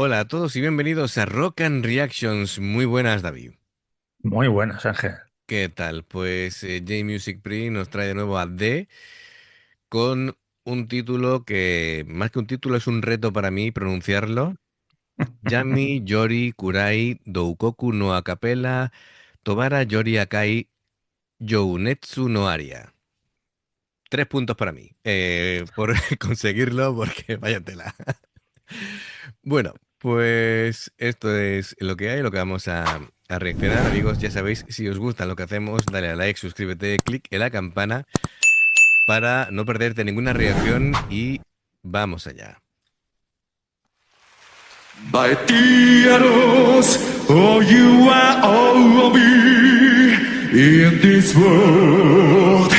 Hola a todos y bienvenidos a Rock and Reactions. Muy buenas, David. Muy buenas, Ángel. ¿Qué tal? Pues J-Music Pre nos trae de nuevo a D con un título que, más que un título, es un reto para mí pronunciarlo. Yami Yori Kurai Doukoku no Acapella Tobara Yori Akai Younetsu no Aria. 3 puntos para mí por conseguirlo, porque vaya tela. Bueno, pues esto es lo que hay, lo que vamos a reaccionar. Amigos, ya sabéis, si os gusta lo que hacemos, dale a like, suscríbete, clic en la campana para no perderte ninguna reacción y vamos allá. Baetianos, oh, you are all of me in this world.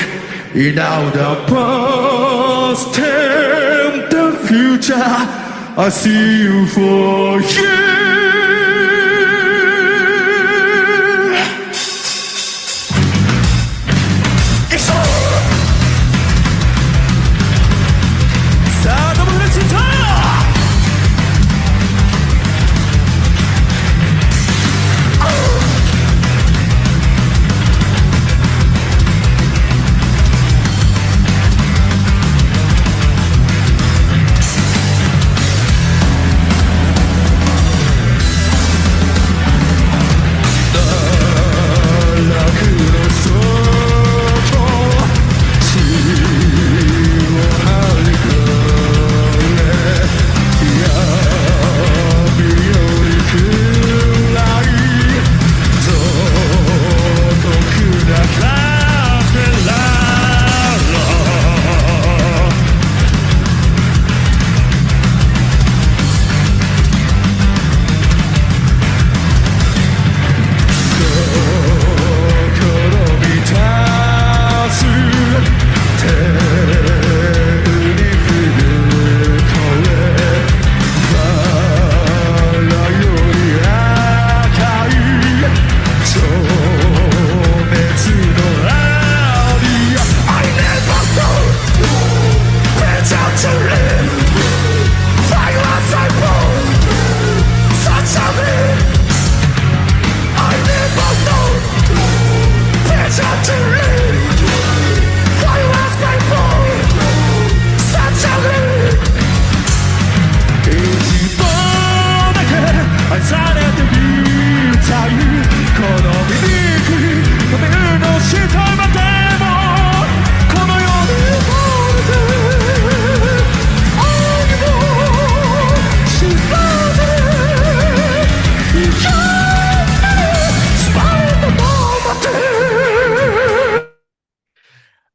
In all the past and the future, I see you for you. It's all.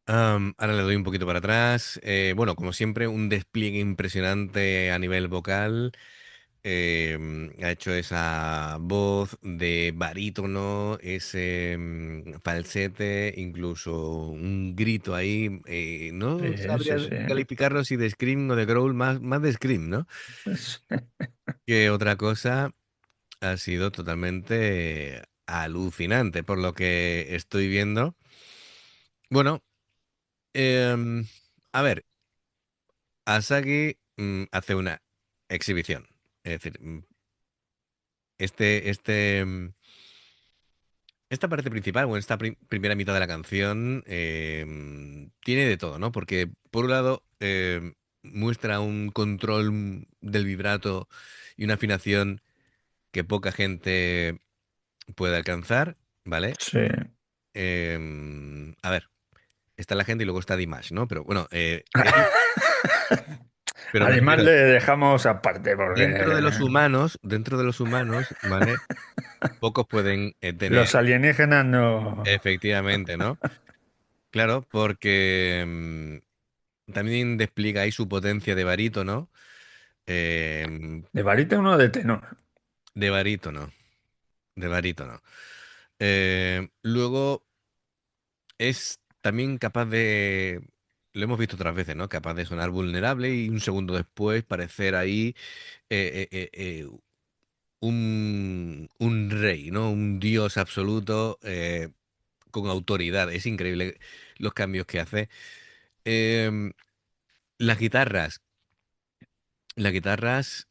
Ahora le doy un poquito para atrás. Bueno, como siempre, un despliegue impresionante a nivel vocal. Ha hecho esa voz de barítono, ese falsete, incluso un grito ahí. No Sí, sabría sí. calificarlo si de scream o de growl, más de scream, ¿no? Que otra cosa ha sido totalmente alucinante por lo que estoy viendo. Bueno, em, a ver, Asagi hace una exhibición. Es decir, este, este, mm, esta parte principal, o esta primera mitad de la canción, tiene de todo, ¿no? Porque, por un lado, muestra un control del vibrato y una afinación que poca gente puede alcanzar, ¿vale? Sí. A ver, está la gente y luego está Dimash, ¿no? Pero bueno, pero me Además refiero, le dejamos aparte porque dentro de los humanos, ¿vale? Pocos pueden tener, los alienígenas no... efectivamente, ¿no? Claro, porque también despliega ahí su potencia de barítono, em, De barítono o de tenor. de barítono, de barítono. Luego es también capaz de, lo hemos visto otras veces, ¿no? Capaz de sonar vulnerable y un segundo después parecer ahí eh, eh, eh, eh, un rey, ¿no? Un dios absoluto con autoridad. Es increíble los cambios que hace. Em, las guitarras. Las guitarras,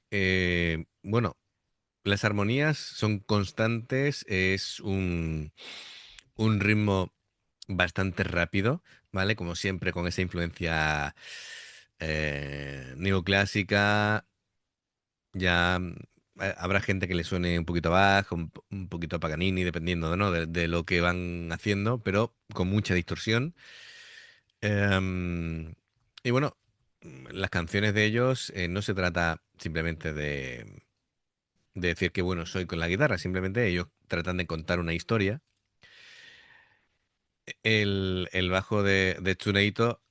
bueno, las armonías son constantes, es un ritmo bastante rápido, ¿vale? Como siempre, con esa influencia neoclásica. Ya habrá gente que le suene un poquito a Bach, un poquito a Paganini, dependiendo, ¿no? de lo que van haciendo, pero con mucha distorsión. Em, y bueno, las canciones de ellos no se trata simplemente de decir que bueno soy con la guitarra, simplemente ellos tratan de contar una historia. El bajo de Tsuneito,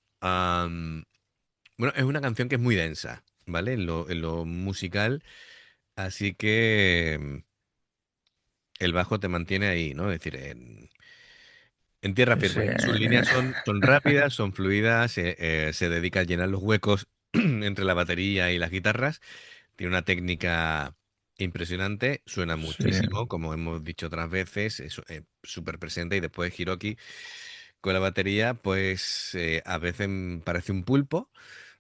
bueno, es una canción que es muy densa, ¿vale? En lo musical, así que el bajo te mantiene ahí, ¿no? Es decir, en tierra Sí, sí. firme. Sus líneas son rápidas, son fluidas, se dedica a llenar los huecos entre la batería y las guitarras. Tiene una técnica impresionante, suena Sí. muchísimo, como hemos dicho otras veces, es súper presente. Y después Hiroki con la batería, pues a veces parece un pulpo,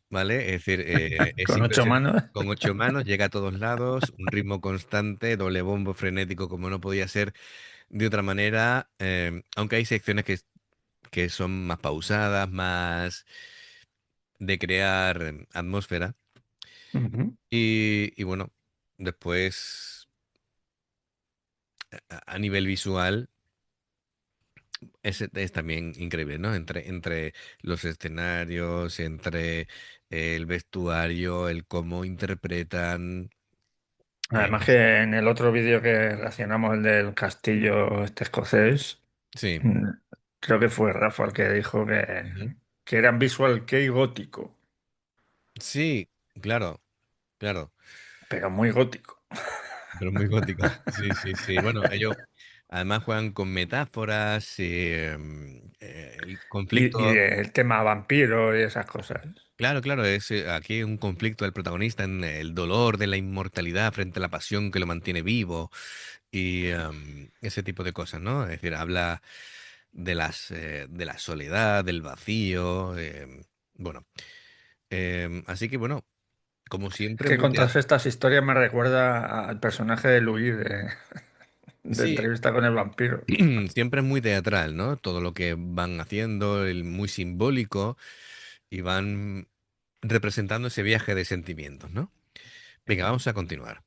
¿vale? Es decir, es Con 8 manos. impresionante. Con 8 manos llega a todos lados, un ritmo constante, doble bombo frenético, como no podía ser de otra manera, aunque hay secciones que son más pausadas, más de crear atmósfera. Ujú. Y bueno, después a nivel visual es también increíble, ¿no? Entre los escenarios, entre el vestuario, el cómo interpretan. Además que en el otro vídeo que reaccionamos, el del castillo este escocés, Sí, mm, creo que fue Rafa el que dijo ujú. que eran visual kei gótico, Sí, claro, claro, pero muy gótico. pero muy gótico. Sí, sí, sí. Bueno, ellos además juegan con metáforas, el Y conflicto. el tema vampiro y esas cosas. Claro, claro, es aquí un conflicto del protagonista en el dolor de la inmortalidad frente a la pasión que lo mantiene vivo y ese tipo de cosas, ¿no? Es decir, habla de la soledad, del vacío, bueno, así que bueno, como Es siempre, que muy contar estas historias me recuerda al personaje de Louis de sí, Entrevista con el vampiro. siempre es muy teatral, ¿no? Todo lo que van haciendo, muy simbólico y van representando ese viaje de sentimientos, ¿no? Venga, vamos a continuar.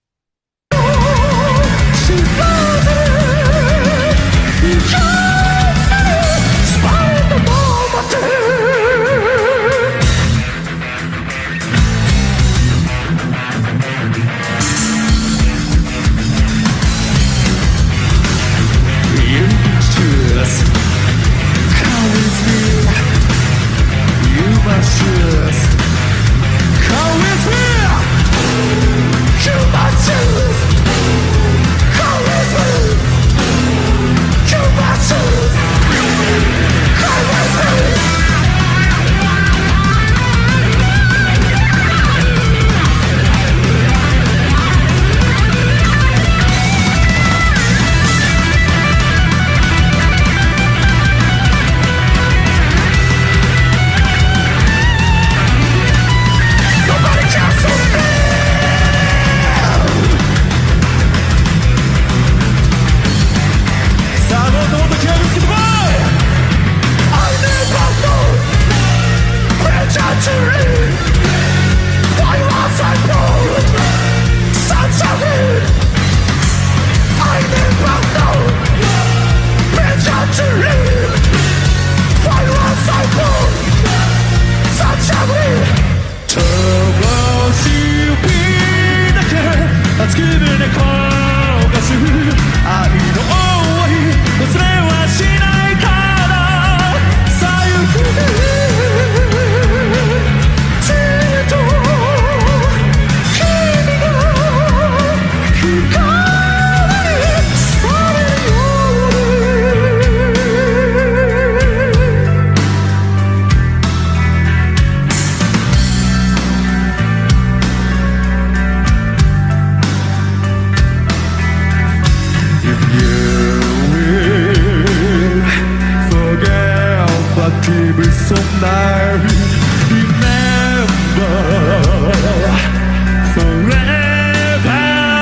Forever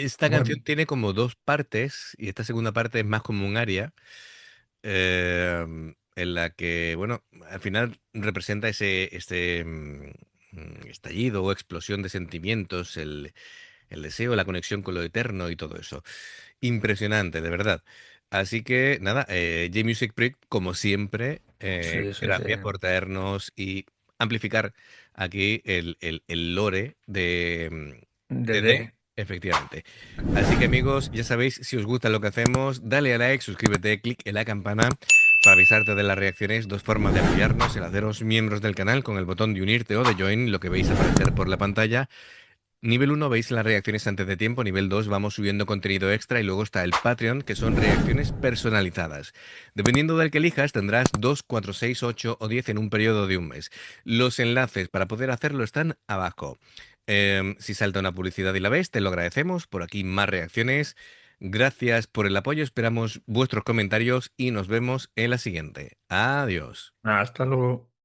esta Bueno, canción tiene como dos partes y esta segunda parte es más como un aria en la que, bueno, al final representa ese estallido o explosión de sentimientos, el deseo, la conexión con lo eterno y todo eso. Impresionante, de verdad. Así que nada, J-Music Prick, como siempre, sí, sí, sí. gracias por traernos y amplificar aquí el lore De de D. efectivamente. Así que amigos, ya sabéis, si os gusta lo que hacemos, dale a like, suscríbete, clic en la campana para avisarte de las reacciones. Dos formas de apoyarnos: el haceros miembros del canal con el botón de unirte o de join, lo que veis aparecer por la pantalla. Nivel uno veis las reacciones antes de tiempo, nivel 2 vamos subiendo contenido extra y luego está el Patreon, que son reacciones personalizadas. Dependiendo del que elijas, tendrás 2, 4, 6, 8 o 10 en un periodo de un mes. Los enlaces para poder hacerlo están abajo. Si salta una publicidad y la ves, te lo agradecemos. Por aquí más reacciones. Gracias por el apoyo, esperamos vuestros comentarios y nos vemos en la siguiente. Adiós. Hasta luego.